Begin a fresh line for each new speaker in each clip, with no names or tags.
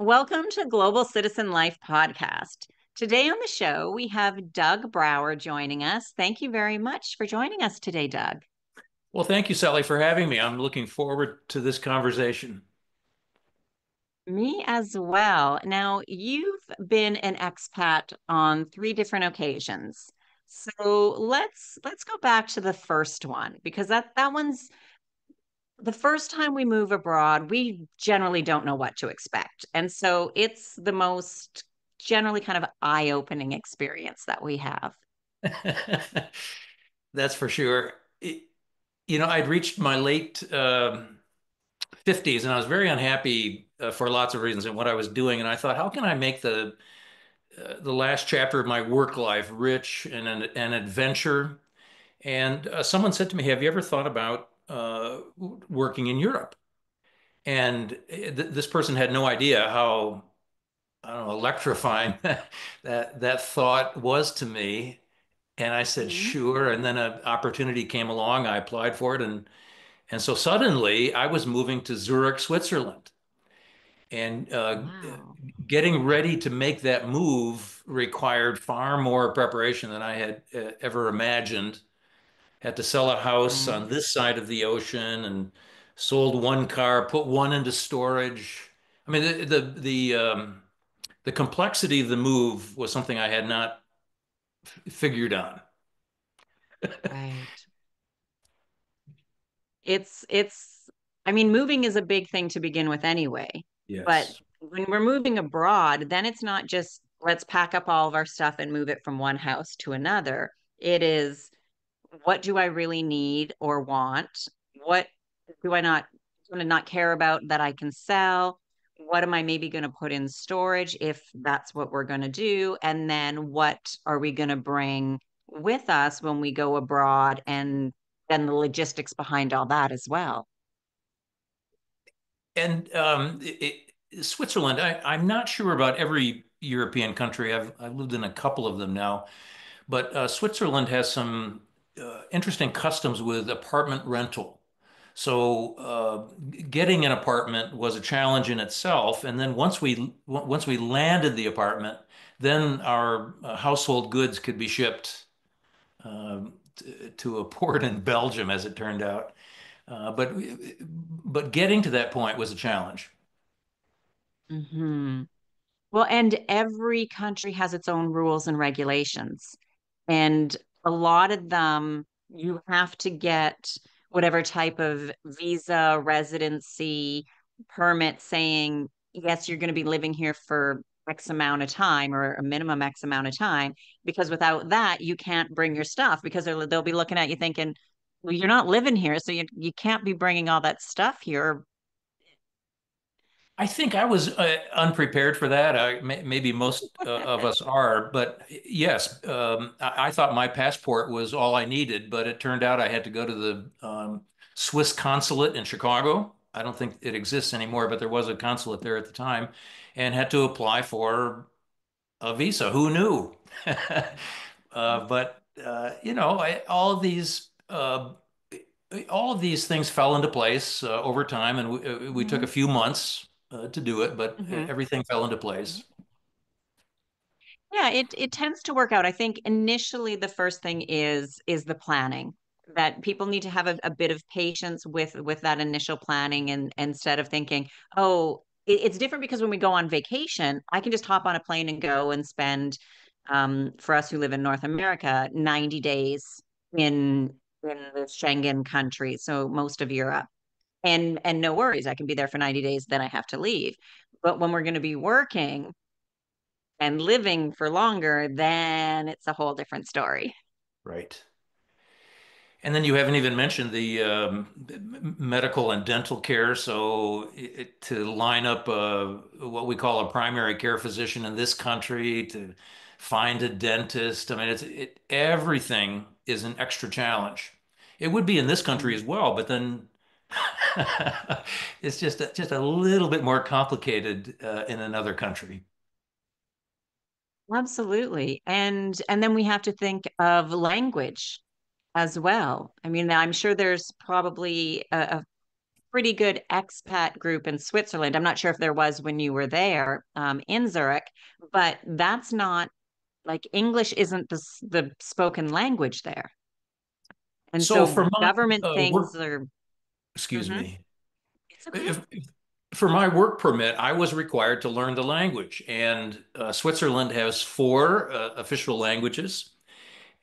Welcome to Global Citizen Life Podcast. Today on the show, we have Doug Brouwer joining us. Thank you very much for joining us today, Doug.
Well, thank you, Sally, for having me. I'm looking forward to this conversation.
Me as well. Now, you've been an expat on three different occasions. So let's go back to the first one because that one's the first time we move abroad, we generally don't know what to expect. And so it's the most generally kind of eye-opening experience that we have.
That's for sure. I'd reached my late 50s and I was very unhappy for lots of reasons in what I was doing. And I thought, how can I make the last chapter of my work life rich and an adventure? And someone said to me, have you ever thought about working in Europe? And this person had no idea how, I don't know, electrifying that thought was to me. And I said,
Mhm.
sure. And then an opportunity came along. I applied for it. And so suddenly I was moving to Zurich, Switzerland. And
Wow.
getting ready to make that move required far more preparation than I had ever imagined. Had to sell a house
Mm.
on this side of the ocean and sold one car, put one into storage. I mean, the complexity of the move was something I had not figured on.
Right. It's I mean, moving is a big thing to begin with anyway. But
Yes.
when we're moving abroad, then it's not just let's pack up all of our stuff and move it from one house to another. It is what do I really need or want? What do I not going to not care about that I can sell? What am I maybe going to put in storage if that's what we're going to do? And then what are we going to bring with us when we go abroad and then the logistics behind all that as well.
And Switzerland, I'm not sure about every European country. I've lived in a couple of them now, but Switzerland has some interesting customs with apartment rental. So getting an apartment was a challenge in itself, and then once we landed the apartment, then our household goods could be shipped to a port in Belgium, as it turned out. But getting to that point was a challenge.
Hmm. Well, and every country has its own rules and regulations. And a lot of them, you have to get whatever type of visa, residency, permit saying, yes, you're going to be living here for X amount of time or a minimum X amount of time. Because without that, you can't bring your stuff because they'll be looking at you thinking, well, you're not living here, so you can't be bringing all that stuff here.
I think I was unprepared for that. Maybe most of us are, but yes, I thought my passport was all I needed, but it turned out I had to go to the Swiss consulate in Chicago. I don't think it exists anymore, but there was a consulate there at the time, and had to apply for a visa. Who knew? But all of these things fell into place over time, and we took a
Mhm.
few months to do it, but
Mhm.
everything fell into place.
Yeah, it tends to work out. I think initially the first thing is the planning that people need to have a bit of patience with that initial planning and instead of thinking, oh, it's different because when we go on vacation, I can just hop on a plane and go and spend for us who live in North America, 90 days in the Schengen countries, so most of Europe. And no worries, I can be there for 90 days, then I have to leave. But when we're going to be working and living for longer, then it's a whole different story.
Right. And then you haven't even mentioned the medical and dental care. So to line up what we call a primary care physician in this country, to find a dentist, I mean, everything is an extra challenge. It would be in this country
Mhm.
as well, but then it's just a little bit more complicated in another country.
Absolutely. And then we have to think of language as well. I mean, I'm sure there's probably pretty good expat group in Switzerland. I'm not sure if there was when you were there in Zurich, but that's not like English isn't the spoken language there. And
So for
so
my
government things
work,
are,
excuse
mhm,
me,
it's okay.
if, for my work permit, I was required to learn the language, and Switzerland has four official languages.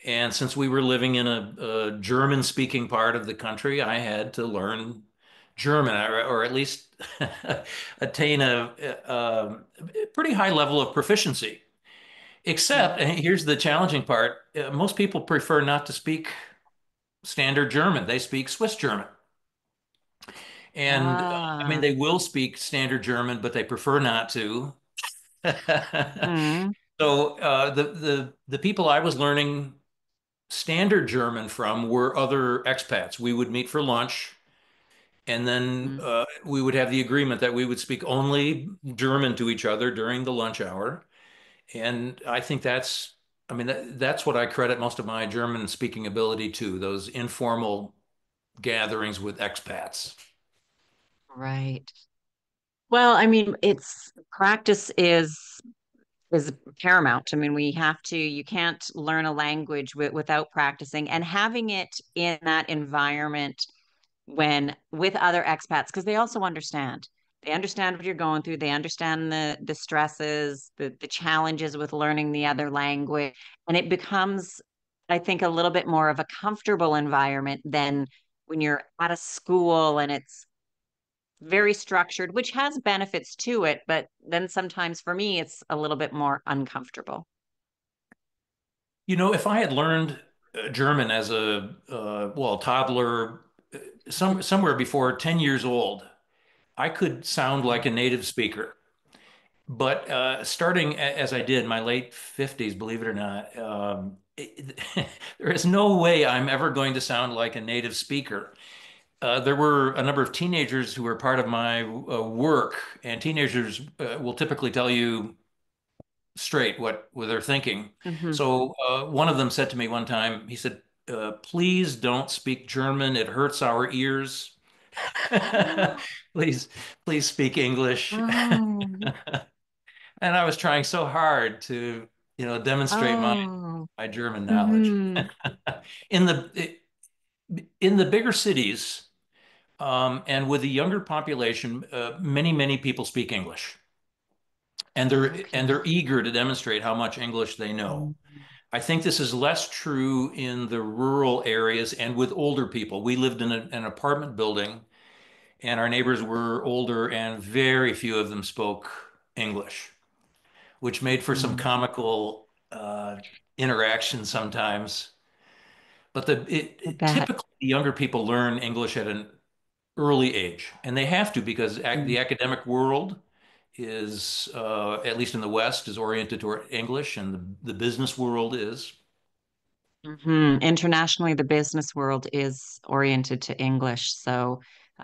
And since we were living in a German-speaking part of the country, I had to learn German, or at least attain a pretty high level of proficiency. Except, and here's the challenging part, most people prefer not to speak standard German. They speak Swiss German. And I mean,
Ah,
they will speak standard German, but they prefer not to.
hmm,
So the people I was learning standard German from were other expats. We would meet for lunch, and then
hmm,
we would have the agreement that we would speak only German to each other during the lunch hour. And I think I mean, that's what I credit most of my German speaking ability to, those informal gatherings with expats.
right. Well, I mean, it's practice is paramount. I mean, we have to, you can't learn a language without practicing and having it in that environment when with other expats, because they also understand. They understand what you're going through. They understand the stresses, the challenges with learning the other language. And it becomes, I think, a little bit more of a comfortable environment than when you're at a school and it's very structured, which has benefits to it, but then sometimes for me, it's a little bit more uncomfortable.
You know, if I had learned German as a well, toddler, somewhere before 10 years old, I could sound like a native speaker. But starting as I did in my late 50s, believe it or not, there is no way I'm ever going to sound like a native speaker. There were a number of teenagers who were part of my work, and teenagers will typically tell you straight what they're thinking.
Hmm.
So one of them said to me one time, he said, "Please don't speak German. It hurts our ears. Please, please speak English."
Oh,
And I was trying so hard to, demonstrate
oh,
my German knowledge.
hmm.
In the bigger cities, and with a younger population, many people speak English, and they're
Okay.
eager to demonstrate how much English they know.
Mhm.
I think this is less true in the rural areas and with older people. We lived in an apartment building, and our neighbors were older, and very few of them spoke English, which made for some
Mhm.
comical interaction sometimes. But
I bet.
typically the younger people learn English at an early age, and they have to because the academic world is, at least in the West, is oriented toward English, and the business world is.
Hmm. Internationally, the business world is oriented to English, so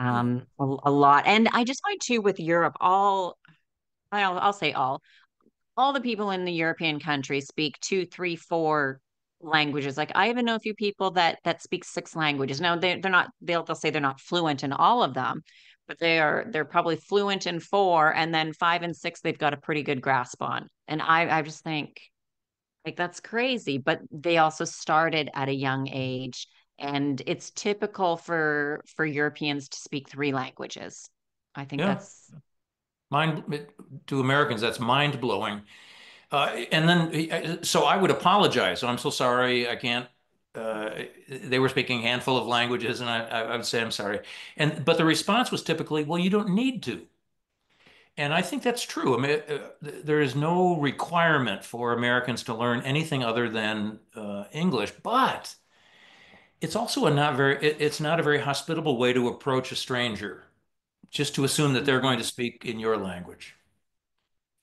Yeah.
a lot. And I just find too with Europe, I'll say all the people in the European countries speak two, three, four languages. Like I even know a few people that speak six languages. Now they're not they'll say they're not fluent in all of them, but they're probably fluent in four, and then five and six they've got a pretty good grasp on. And I just think like that's crazy. But they also started at a young age, and it's typical for Europeans to speak three languages. I think
Yeah.
that's
Mind to Americans, that's mind blowing. And then, so I would apologize. So I'm so sorry. I can't. They were speaking a handful of languages, and I would say I'm sorry. But the response was typically, "Well, you don't need to." And I think that's true. I mean, there is no requirement for Americans to learn anything other than English, but it's also it's not a very hospitable way to approach a stranger, just to assume that they're going to
Mhm.
speak in your language.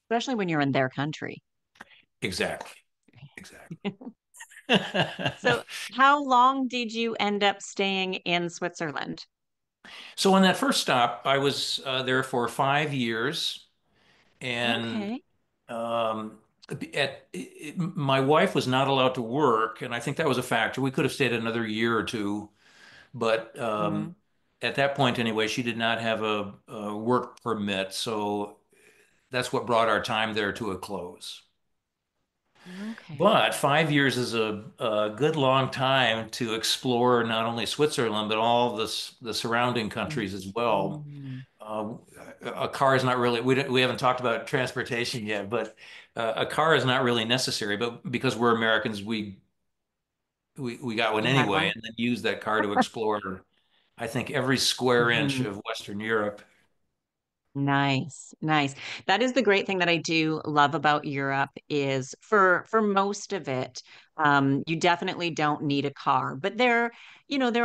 Especially when you're in their country.
Exactly. Exactly.
So, how long did you end up staying in Switzerland?
So on that first stop, I was there for 5 years, and
Okay.
um, my wife was not allowed to work, and I think that was a factor. We could have stayed another year or two, but
Hmm.
at that point anyway, she did not have a work permit, so that's what brought our time there to a close.
Okay.
But 5 years is a good long time to explore not only Switzerland, but all the surrounding countries as well.
Mhm.
Uh, a car is not really, we haven't talked about transportation yet, but a car is not really necessary. But because we're Americans, we got one
You had
anyway,
one?
and then use that car to explore, I think, every square inch
Mhm.
of Western Europe.
Nice, nice. That is the great thing that I do love about Europe is for most of it, you definitely don't need a car. But there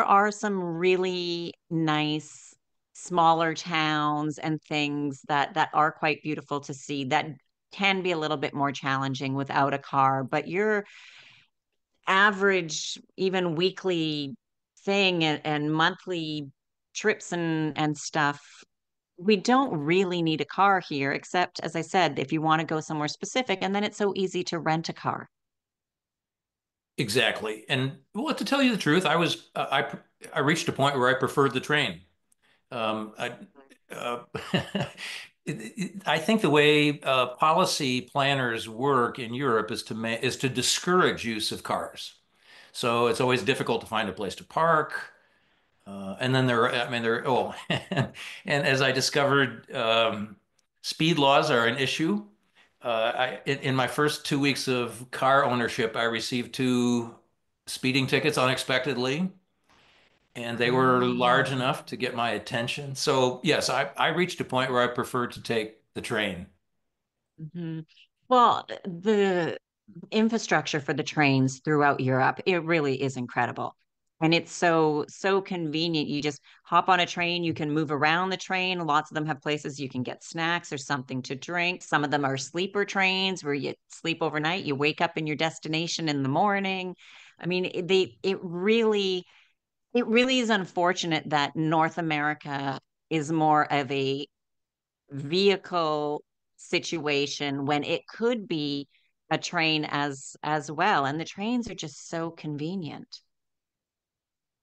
are some really nice smaller towns and things that are quite beautiful to see that can be a little bit more challenging without a car. But your average, even weekly thing and monthly trips and stuff, we don't really need a car here, except, as I said, if you want to go somewhere specific, and then it's so easy to rent a car.
Exactly. And well, to tell you the truth, I reached a point where I preferred the train. I uh, I think the way policy planners work in Europe is to discourage use of cars. So it's always difficult to find a place to park. And then I mean, and as I discovered, speed laws are an issue. In my first 2 weeks of car ownership, I received two speeding tickets unexpectedly, and they were large
Oh.
enough to get my attention. So yes, I reached a point where I preferred to take the train.
hmm Well, the infrastructure for the trains throughout Europe, it really is incredible. And it's so convenient. You just hop on a train, you can move around the train. Lots of them have places you can get snacks or something to drink. Some of them are sleeper trains where you sleep overnight, you wake up in your destination in the morning. I mean, it really is unfortunate that North America is more of a vehicle situation when it could be a train as well. And the trains are just so convenient.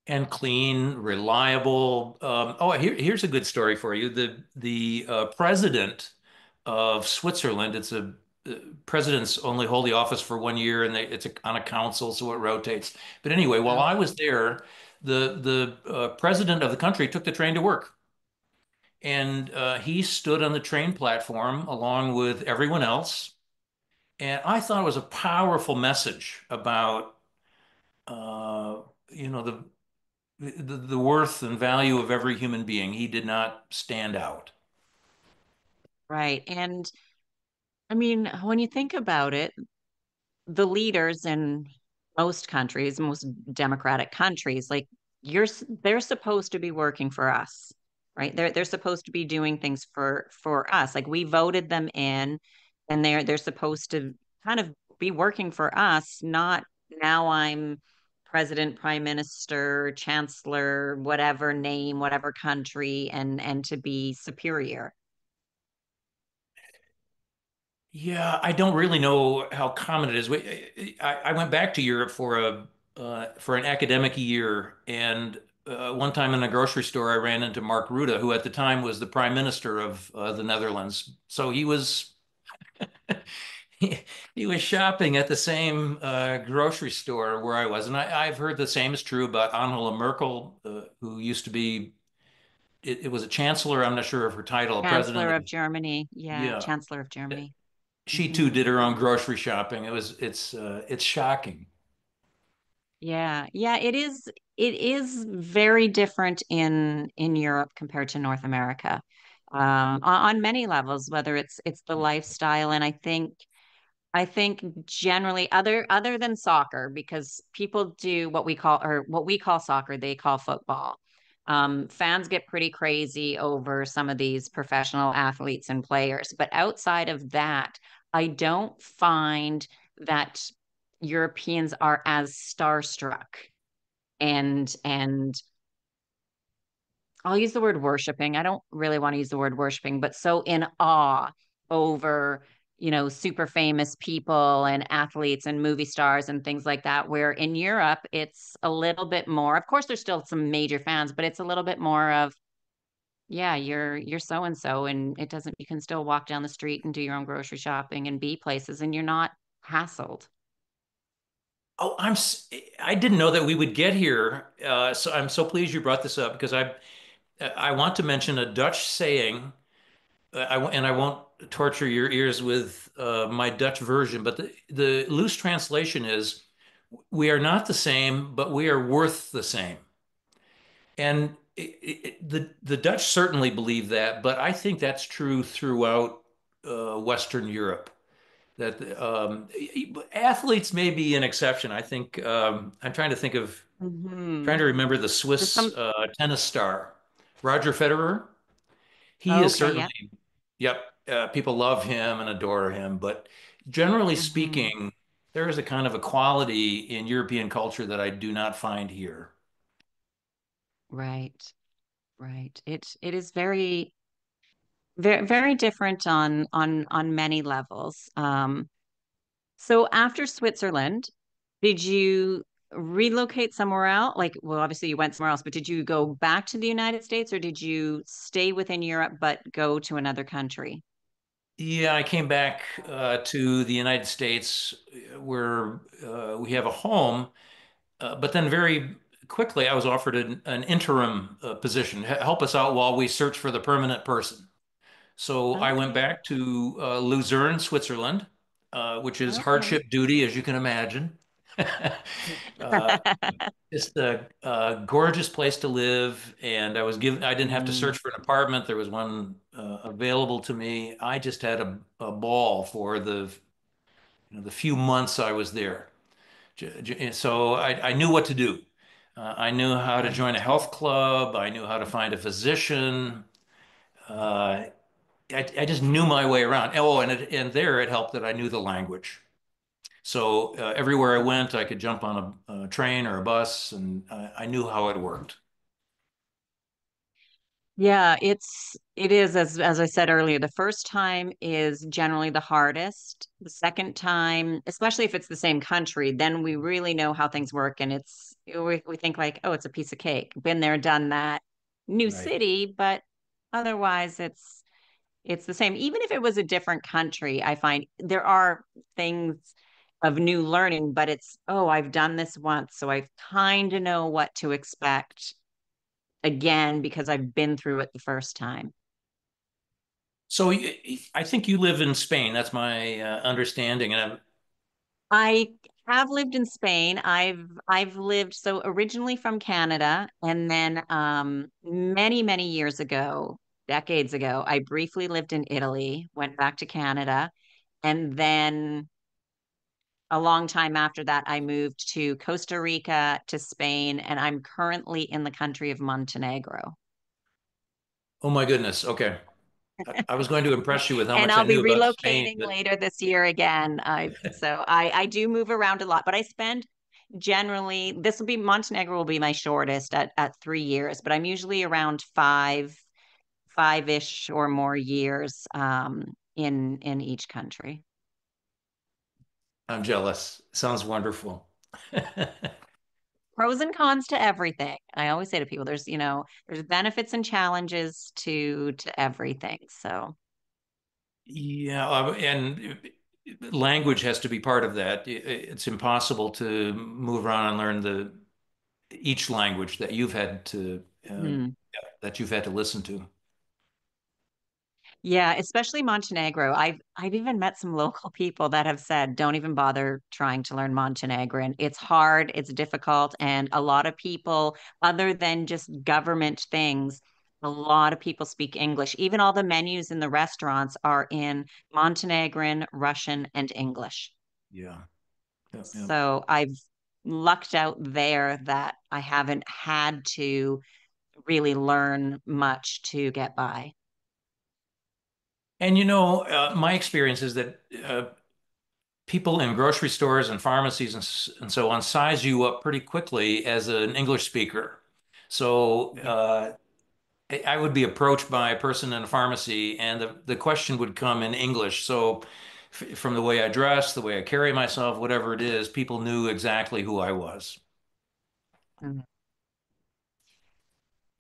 And clean, reliable. Here's a good story for you. The president of Switzerland. Presidents only hold the office for 1 year, and on a council, so it rotates. But anyway, while I was
Okay.
there, the president of the country took the train to work, and he stood on the train platform along with everyone else. And I thought it was a powerful message about uh, you know the worth and value of every human being. He did not stand out.
Right. And I mean, when you think about it, the leaders in most countries, most democratic countries, like they're supposed to be working for us, right? They're supposed to be doing things for us. Like we voted them in, and they're supposed to kind of be working for us, not now I'm president, prime minister, chancellor, whatever name, whatever country, and to be superior.
Yeah, I don't really know how common it is. I went back to Europe for an academic year, and one time in a grocery store, I ran into Mark Rutte, who at the time was the prime minister of the Netherlands. So he, he was shopping at the same grocery store where I was, and I've heard the same is true about Angela Merkel, who used to be it was a chancellor. I'm not sure of her title, president
Chancellor
of
of Germany. Yeah,
yeah.
Chancellor of Germany.
She
hmm
too did her own grocery shopping. It's shocking.
Yeah, yeah, it is very different in Europe compared to North America. On many levels, whether it's the lifestyle, and I think generally other than soccer, because people do what we call soccer, they call football. Fans get pretty crazy over some of these professional athletes and players, but outside of that, I don't find that Europeans are as starstruck and I'll use the word worshiping. I don't really want to use the word worshiping, but so in awe over, super famous people and athletes and movie stars and things like that. Where in Europe, it's a little bit more, of course, there's still some major fans, but it's a little bit more of, yeah, you're so and so, and it doesn't, you can still walk down the street and do your own grocery shopping and be places, and you're not hassled.
Oh, I didn't know that we would get here. So I'm so pleased you brought this up because I want to mention a Dutch saying. And I won't torture your ears with my Dutch version, but the loose translation is, "We are not the same, but we are worth the same." And the Dutch certainly believe that, but I think that's true throughout Western Europe. That athletes may be an exception. I think I'm
Hmm.
trying to remember the
There's
Swiss
some,
tennis star, Roger Federer. He is
okay, yeah.
certainly, yep, people love him and adore him. But generally
Hmm.
speaking, there is a kind of a quality in European culture that I do not find here.
Right, right. It is very, very, very different on many levels. So after Switzerland, did you relocate somewhere else? Like, well, obviously you went somewhere else, but did you go back to the United States or did you stay within Europe but go to another country?
Yeah, I came back to the United States where we have a home, but then very quickly I was offered an interim position, help us out while we search for the permanent person. So I went
Okay.
back to Luzerne, Switzerland, which is
Okay.
hardship duty, as you can imagine. Uh, just a gorgeous place to live, and I didn't have to
Mm,
search for an apartment. There was one available to me. I just had a ball for the few months I was there. So I knew what to do. I knew how to join a
right.
health club. I knew how to find a physician. Uh, I just knew my way around. Oh, and there it helped that I knew the language. So everywhere I went, I could jump on a train or a bus, and I knew how it worked.
Yeah, it is as I said earlier, the first time is generally the hardest. The second time, especially if it's the same country, then we really know how things work and we think like, oh, it's a piece of cake. Been there, done that. New
Right.
city, but otherwise it's the same. Even if it was a different country, I find there are things of new learning, but it's, oh, I've done this once, so I kind of know what to expect again because I've been through it the first time.
So I think you live in Spain. That's my understanding. And
I have lived in Spain. I've lived so originally from Canada, and then many, many years ago, decades ago, I briefly lived in Italy, went back to Canada, and then a long time after that, I moved to Costa Rica, to Spain, and I'm currently in the country of Montenegro.
oh my goodness. Okay. I was going to impress you with how
And
much I
I'll be
knew about Spain,
relocating
but
later this year again. I do move around a lot, but I spend generally, this will be, Montenegro will be my shortest at 3 years, but I'm usually around five-ish or more years in each country.
I'm jealous. Sounds wonderful.
Pros and cons to everything. I always say to people, there's benefits and challenges to everything. So,
Yeah, and language has to be part of that. It's impossible to move around and learn the each language that
hmm.
you've had to listen to.
Yeah, especially Montenegro. I've even met some local people that have said, don't even bother trying to learn Montenegrin. It's hard, it's difficult, and a lot of people, other than just government things, a lot of people speak English. Even all the menus in the restaurants are in Montenegrin, Russian, and English.
Yeah. Yep, yep.
So I've lucked out there that I haven't had to really learn much to get by.
And my experience is that people in grocery stores and pharmacies and so on size you up pretty quickly as an English speaker. So
Yeah.
I would be approached by a person in a pharmacy, and the question would come in English. So From the way I dress, the way I carry myself, whatever it is, people knew exactly who I was.
Mhm.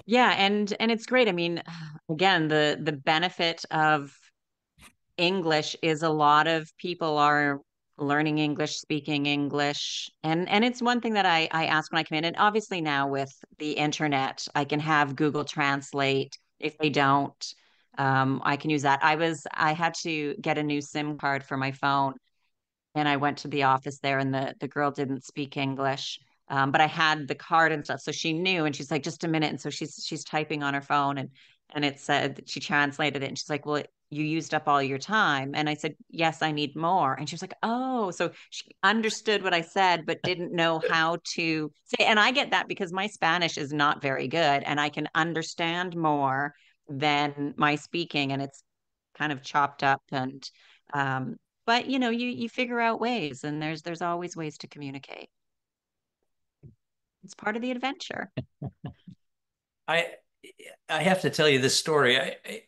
Yeah, and it's great. I mean, again, the benefit of English is a lot of people are learning English, speaking English. And it's one thing that I ask when I come in. And obviously now with the internet, I can have Google Translate. If they don't, I can use that. I had to get a new SIM card for my phone and I went to the office there and the girl didn't speak English. But I had the card and stuff. So she knew and she's like, just a minute. And so she's typing on her phone and it said she translated it and she's like, well, you used up all your time. And I said, yes, I need more. And she was like, oh, so she understood what I said, but didn't know how to say. And I get that because my Spanish is not very good and I can understand more than my speaking and it's kind of chopped up and um, but you figure out ways and there's always ways to communicate. It's part of the adventure.
I I have to tell you this story.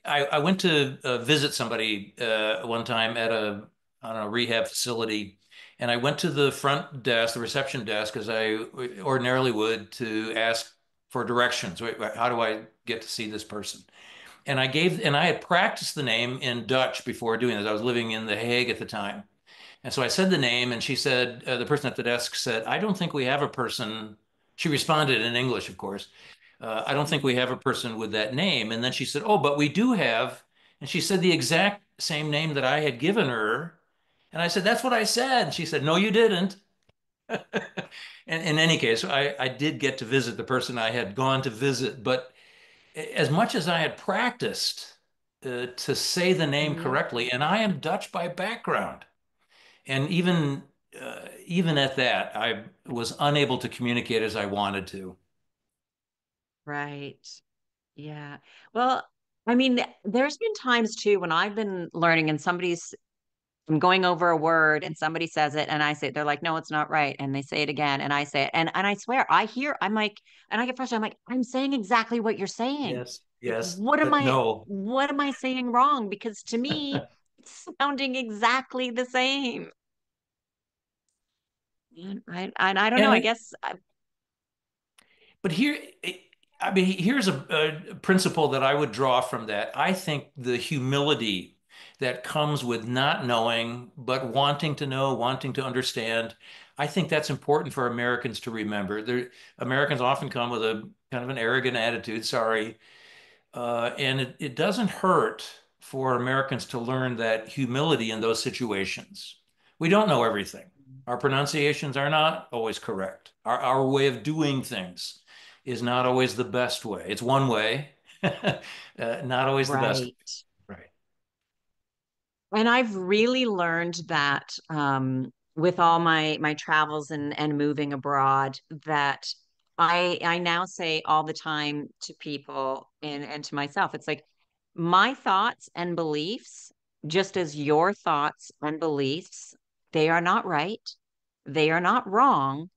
I went to visit somebody one time at a I don't know rehab facility, and I went to the front desk, the reception desk, as I ordinarily would to ask for directions. How do I get to see this person? And I had practiced the name in Dutch before doing this. I was living in The Hague at the time. And so I said the name, and she said, the person at the desk said, I don't think we have a person. She responded in English, of course. I don't think we have a person with that name. And then she said, oh, but we do have. And she said the exact same name that I had given her. And I said, that's what I said. And she said, no, you didn't. And in any case, I did get to visit the person I had gone to visit. But as much as I had practiced to say the name
Mhm.
correctly, and I am Dutch by background, and even at that, I was unable to communicate as I wanted to.
Right. Yeah. Well, I mean, there's been times too when I've been learning and I'm going over a word and somebody says it and I say it, they're like, no, it's not right. And they say it again and I say it. And I swear, I'm like, and I get frustrated. I'm like, I'm saying exactly what you're saying.
Yes,
Like,
yes, but no.
what am I saying wrong? Because to me, it's sounding exactly the same. And I don't know.
And
I
I,
guess
but here, I mean, here's a principle that I would draw from that. I think the humility that comes with not knowing, but wanting to know, wanting to understand, I think that's important for Americans to remember. Americans often come with a kind of an arrogant attitude. Sorry. And it doesn't hurt for Americans to learn that humility in those situations. We don't know everything. Our pronunciations are not always correct. Our way of doing things is not always the best way. It's one way, not always the best.
right.
Right.
And I've really learned that with all my travels and moving abroad, that I now say all the time to people and to myself, it's like my thoughts and beliefs, just as your thoughts and beliefs, they are not right, they are not wrong,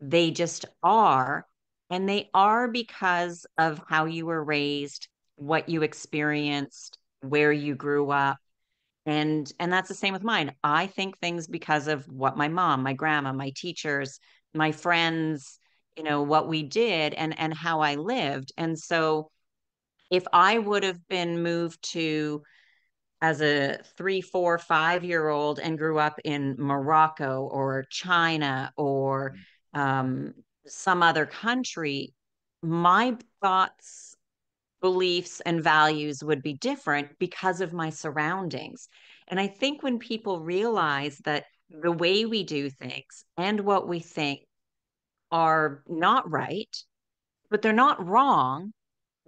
they just are, and they are because of how you were raised, what you experienced, where you grew up and that's the same with mine. I think things because of what my mom, my grandma, my teachers, my friends, what we did and how I lived. And so if I would have been moved to as a 3, 4, 5 year old and grew up in Morocco or China or um, some other country, my thoughts beliefs and values would be different because of my surroundings. And I think when people realize that the way we do things and what we think are not right, but they're not wrong,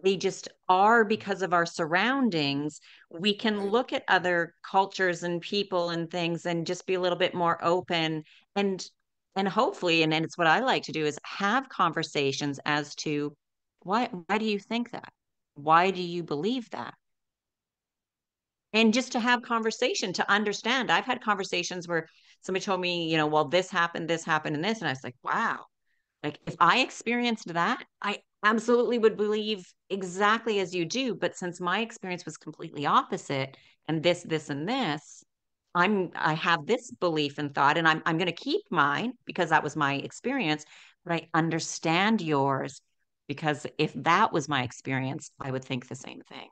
they just are because of our surroundings, we can
Right.
look at other cultures and people and things and just be a little bit more open and hopefully and it's what I like to do is have conversations as to why do you think that? Why do you believe that? And just to have conversation to understand. I've had conversations where somebody told me, well, this happened, and this. And I was like, wow, like if I experienced that, I absolutely would believe exactly as you do. But since my experience was completely opposite, and this, and this, I have this belief and thought, and I'm going to keep mine because that was my experience, but I understand yours because if that was my experience, I would think the same thing.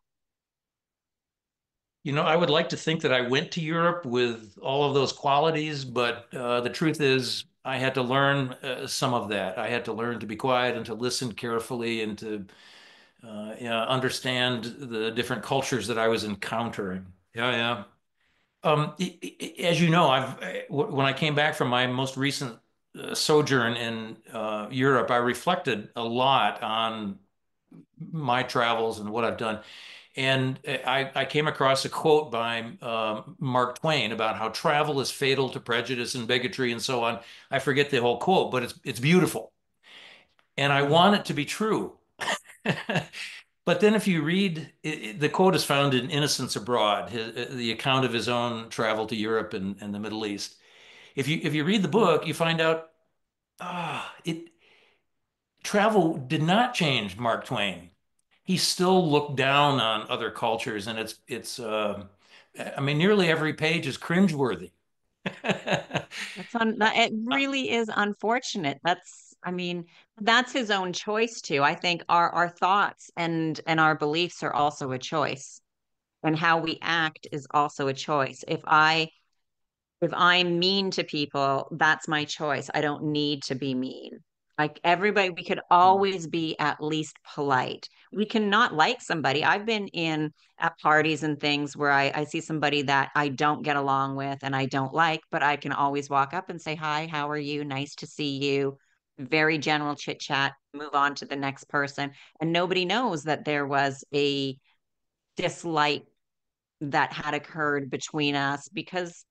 I would like to think that I went to Europe with all of those qualities, but the truth is, I had to learn some of that. I had to learn to be quiet and to listen carefully and to understand the different cultures that I was encountering. Yeah, yeah. As you know, when I came back from my most recent sojourn in Europe, I reflected a lot on my travels and what I've done. And I came across a quote by Mark Twain about how travel is fatal to prejudice and bigotry and so on. I forget the whole quote, but it's beautiful. And I
Mm.
want it to be true. But then if you read, the quote is found in Innocents Abroad, the account of his own travel to Europe and the Middle East. If you read the
Mm.
book, you find out, it travel did not change Mark Twain. He still looked down on other cultures, and I mean, nearly every page is cringeworthy.
That it really is unfortunate. I mean, that's his own choice too. I think our thoughts and our beliefs are also a choice, and how we act is also a choice. If I'm mean to people, that's my choice. I don't need to be mean. Like everybody, we could always be at least polite. We cannot like somebody. I've been in at parties and things where I see somebody that I don't get along with and I don't like, but I can always walk up and say, "Hi, how are you? Nice to see you." Very general chit chat, move on to the next person. And nobody knows that there was a dislike that had occurred between us because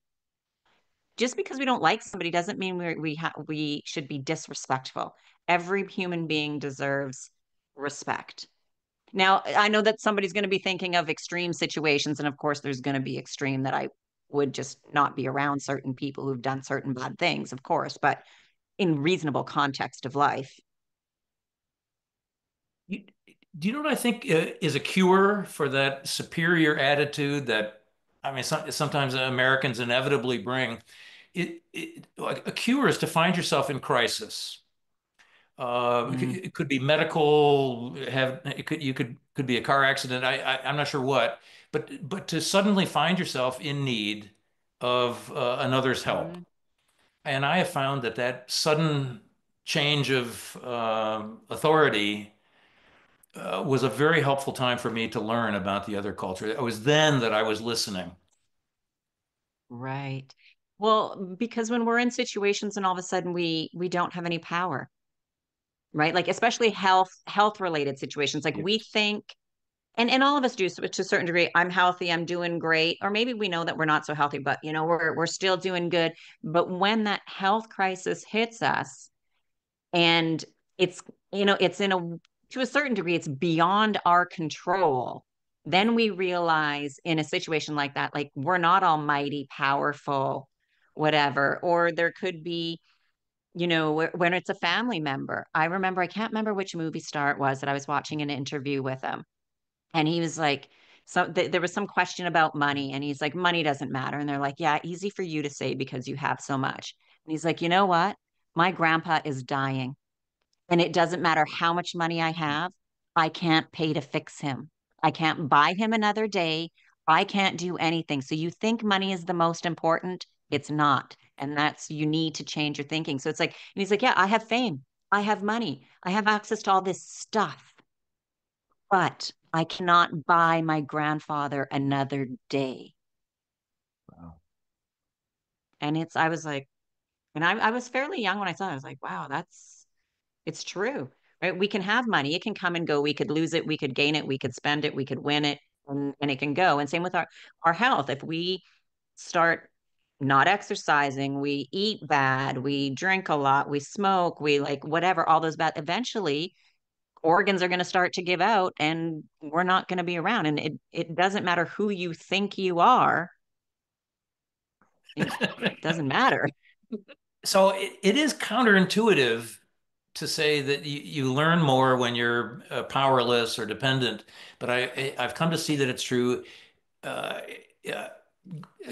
just because we don't like somebody doesn't mean we should be disrespectful. Every human being deserves respect. Now, I know that somebody's going to be thinking of extreme situations, and of course, there's going to be extreme that I would just not be around certain people who've done certain bad things, of course, but in reasonable context of life.
You- Do you know what I think is a cure for that superior attitude that, I mean, sometimes Americans inevitably bring? Like a cure is to find yourself in crisis.
Mm,
It could be medical, could be a car accident. I'm not sure what, but to suddenly find yourself in need of another's help.
mm.
And I have found that that sudden change of authority was a very helpful time for me to learn about the other culture. It was then that I was listening.
Right. Well, because when we're in situations and all of a sudden we don't have any power, right? Like especially health related situations. Like we
Yes.
think and all of us do to a certain degree. I'm healthy, I'm doing great, or maybe we know that we're not so healthy, but we're still doing good. But when that health crisis hits us, and it's it's in a to a certain degree, it's beyond our control. Then we realize in a situation like that, like we're not almighty, powerful, whatever, or there could be when it's a family member. I remember, I can't remember which movie star it was that I was watching an interview with him and he was like, there was some question about money, and he's like, money doesn't matter. And they're like, yeah, easy for you to say because you have so much. And he's like, you know what? My grandpa is dying, and it doesn't matter how much money I have. I can't pay to fix him. I can't buy him another day. I can't do anything. So you think money is the most important? It's not. And you need to change your thinking. So it's like, and he's like, yeah, I have fame. I have money. I have access to all this stuff, but I cannot buy my grandfather another day.
Wow.
I was like, and I was fairly young when I saw it. I was like, wow, it's true, right? We can have money. It can come and go. We could lose it. We could gain it. We could spend it. We could win it and it can go. And same with our health. If we start not exercising, we eat bad, we drink a lot, we smoke, we like whatever, all those bad, eventually organs are going to start to give out and we're not going to be around. And it doesn't matter who you think you are, it doesn't matter.
So it is counterintuitive to say that you learn more when you're powerless or dependent, but I've come to see that it's true. Uh, yeah,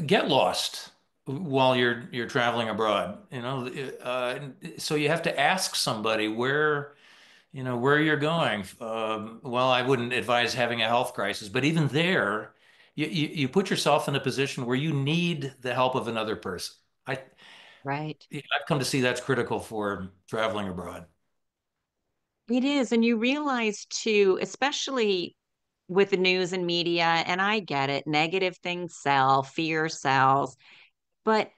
get lost while you're traveling abroad, so you have to ask somebody where you're going. Well, I wouldn't advise having a health crisis, but even there, you put yourself in a position where you need the help of another person. I,
Right.
I've come to see that's critical for traveling abroad.
It is. And you realize too, especially with the news and media, and I get it, negative things sell, fear sells, but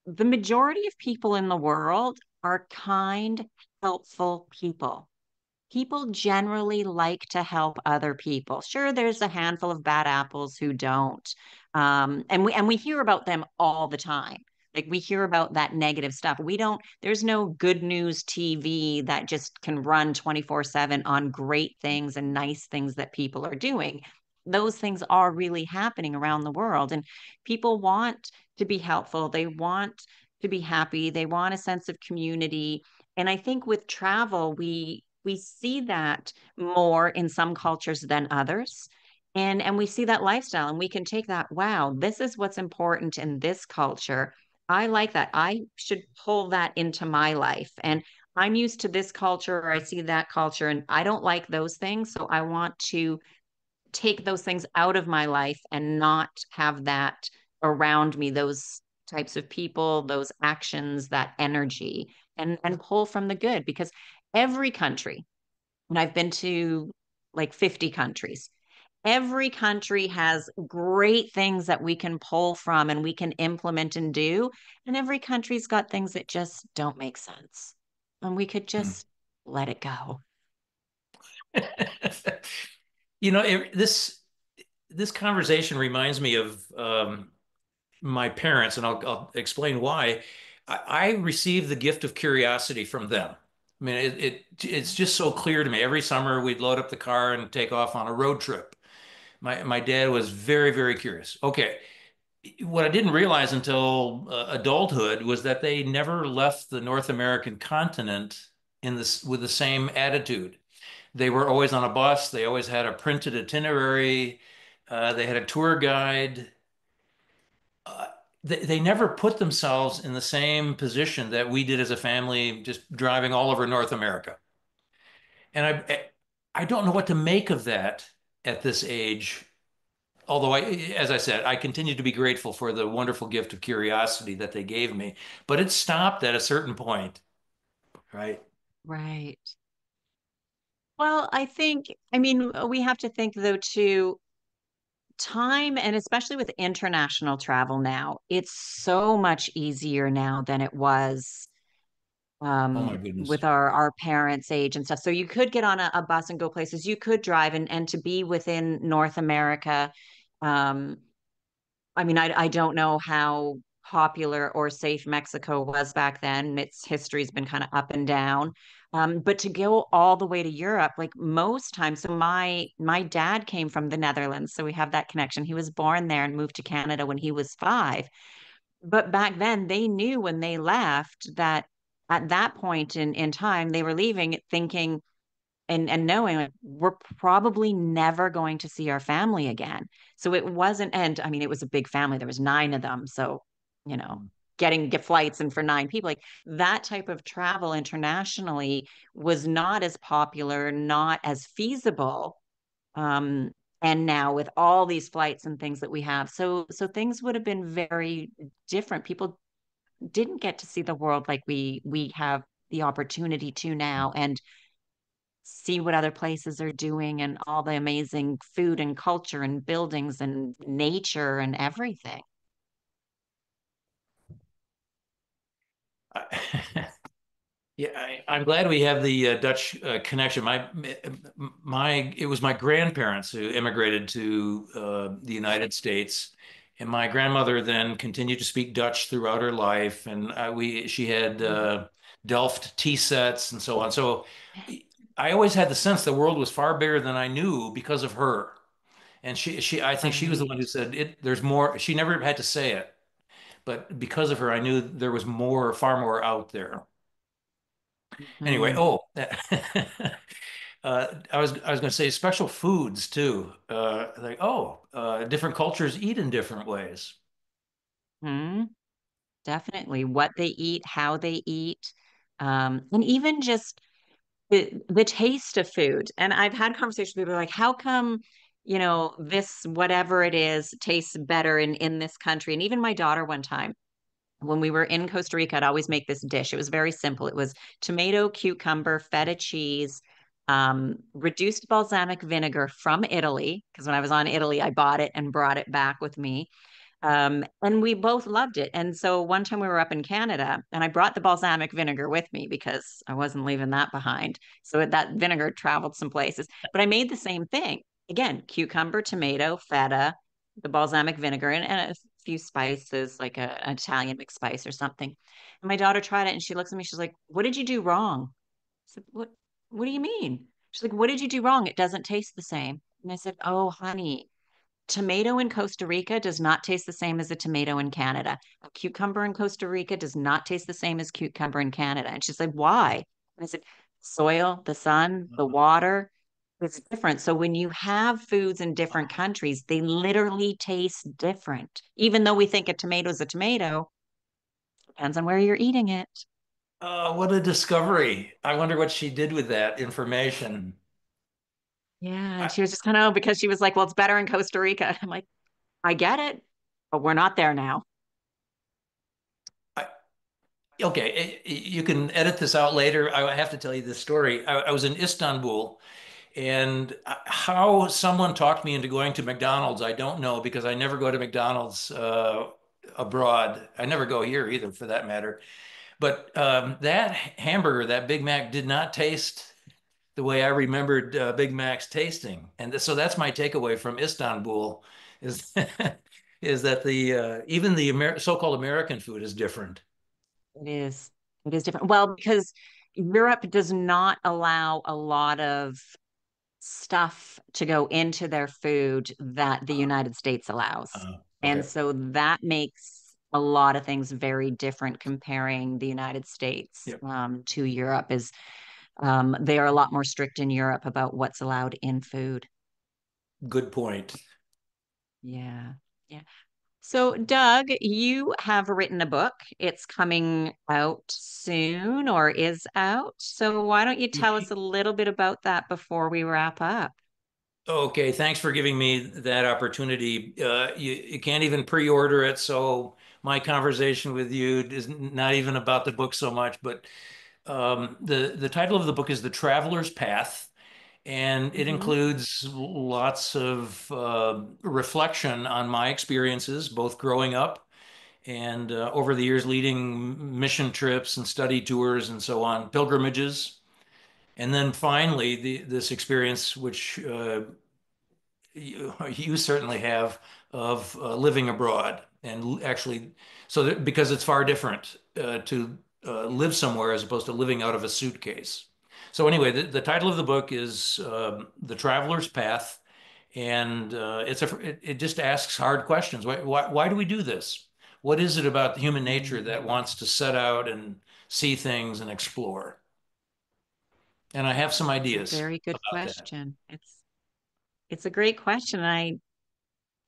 the majority of people in the world are kind, helpful people. People generally like to help other people. Sure, there's a handful of bad apples who don't. And we hear about them all the time. Like we hear about that negative stuff. We don't, there's no good news TV that just can run 24/7 on great things and nice things that people are doing. Those things are really happening around the world. And people want to be helpful. They want to be happy. They want a sense of community. And I think with travel, we see that more in some cultures than others. And we see that lifestyle and we can take that, wow, this is what's important in this culture. I like that. I should pull that into my life. And I'm used to this culture or I see that culture and I don't like those things. So I want to take those things out of my life and not have that around me, those types of people, those actions, that energy, and pull from the good because every country, and I've been to like 50 countries. Every country has great things that we can pull from and we can implement and do. And every country's got things that just don't make sense. And we could
Hmm.
just let it go.
This conversation reminds me of my parents, and I'll explain why. I received the gift of curiosity from them. I mean, it's just so clear to me. Every summer, we'd load up the car and take off on a road trip. My dad was very, very curious. Okay, what I didn't realize until adulthood was that they never left the North American continent in this with the same attitude. They were always on a bus. They always had a printed itinerary. They had a tour guide. Uh, they never put themselves in the same position that we did as a family, just driving all over North America. And I don't know what to make of that at this age. Although as I said, I continue to be grateful for the wonderful gift of curiosity that they gave me. But it stopped at a certain point, right?
Right. Well, I mean, we have to think though, too, time and especially with international travel now, it's so much easier now than it was
Oh my goodness.
with our parents' age and stuff. So you could get on a bus and go places. You could drive and to be within North America. Um, I mean, I don't know how popular or safe Mexico was back then. Its history's been kind of up and down. But to go all the way to Europe, like most times, so my dad came from the Netherlands, so we have that connection. He was born there and moved to Canada when he was 5. But back then, they knew when they left that at that point in time, they were leaving thinking and knowing like we're probably never going to see our family again. So it wasn't, and I mean, it was a big family. There was 9 of them. So, you know, get flights and for 9 people, like that type of travel internationally was not as popular, not as feasible. Um, and now with all these flights and things that we have, so things would have been very different. People didn't get to see the world like we have the opportunity to now. And see what other places are doing and all the amazing food and culture and buildings and nature and everything.
Yeah, I'm glad we have the Dutch connection. It was my grandparents who immigrated to the United States, and my grandmother then continued to speak Dutch throughout her life, and she had Delft tea sets and so on. So I always had the sense the world was far bigger than I knew because of her. And I think she was the one who
Right.
said it. There's more. She never had to say it, but because of her, I knew there was more, far more out there. Anyway,
Mhm.
oh, I was going to say special foods too. Like different cultures eat in different ways.
Hmm. Definitely what they eat, how they eat, and even just the taste of food. And I've had conversations with people like, how come, this whatever it is tastes better in this country? And even my daughter one time when we were in Costa Rica, I'd always make this dish. It was very simple. It was tomato, cucumber, feta cheese, reduced balsamic vinegar from Italy. Because when I was on Italy, I bought it and brought it back with me. And we both loved it. And so one time we were up in Canada and I brought the balsamic vinegar with me because I wasn't leaving that behind. So that vinegar traveled some places. But I made the same thing. Again, cucumber, tomato, feta, the balsamic vinegar, and a few spices, like an Italian mixed spice or something. And my daughter tried it and she looks at me, she's like, "What did you do wrong?" I said, what do you mean? She's like, "What did you do wrong? It doesn't taste the same." And I said, "Oh, honey, tomato in Costa Rica does not taste the same as a tomato in Canada. A cucumber in Costa Rica does not taste the same as cucumber in Canada." And she's like, "Why?" And I said, "Soil, the sun, the water, it's different." So when you have foods in different countries, they literally taste different. Even though we think a tomato is a tomato, depends on where you're eating it.
What a discovery. I wonder what she did with that information.
Yeah. And
I,
she was just kind of, because she was like, "Well, it's better in Costa Rica." I'm like, "I get it, but we're not there now."
I, okay, you can edit this out later. I have to tell you this story. I was in Istanbul, and how someone talked me into going to McDonald's, I don't know because I never go to McDonald's abroad. I never go here either, for that matter. But that hamburger, that Big Mac, did not taste the way I remembered Big Macs tasting. And so that's my takeaway from Istanbul is is that the even the so-called American food is different.
It is. It is different. Well, because Europe does not allow a lot of stuff to go into their food that the United States allows. And
Okay,
so that makes a lot of things very different comparing the United States
yeah,
to Europe is they are a lot more strict in Europe about what's allowed in food.
good point.
Yeah. Yeah. So, Doug, you have written a book. It's coming out soon or is out. So, why don't you tell us a little bit about that before we wrap up?
Okay, thanks for giving me that opportunity. You can't even pre-order it, so my conversation with you is not even about the book so much, but the title of the book is The Traveler's Path, and it
Hmm.
includes lots of reflection on my experiences, both growing up and over the years leading mission trips and study tours and so on, pilgrimages, and then finally this experience, which you certainly have, of living abroad and actually, so that, because it's far different to live somewhere as opposed to living out of a suitcase. So anyway, the title of the book is The Traveler's Path, and it just asks hard questions. Why do we do this? What is it about human nature that wants to set out and see things and explore? And I have some
It's a
ideas
very good
about that.
question. It's a great question.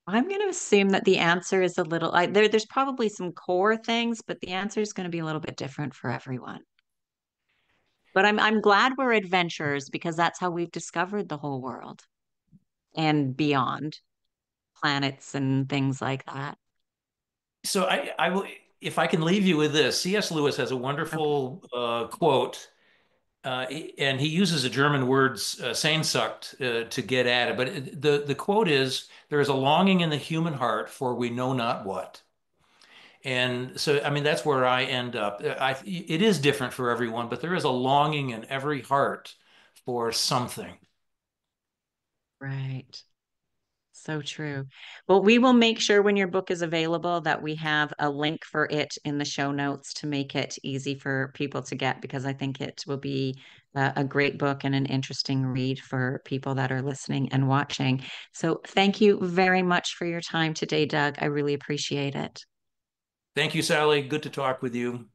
I'm going to assume that the answer is a little there's probably some core things, but the answer is going to be a little bit different for everyone. But I'm glad we're adventurers because that's how we've discovered the whole world and beyond, planets and things like that.
So I will, if I can leave you with this, C.S. Lewis has a
Okay.
wonderful quote, and he uses a German word, Sehnsucht, to get at it. But the quote is, "There is a longing in the human heart for we know not what." And so, I mean, that's where I end up. It is different for everyone, but there is a longing in every heart for something.
Right. So true. Well, we will make sure when your book is available that we have a link for it in the show notes to make it easy for people to get because I think it will be a great book and an interesting read for people that are listening and watching. So thank you very much for your time today, Doug. I really appreciate it.
Thank you, Sally. Good to talk with you.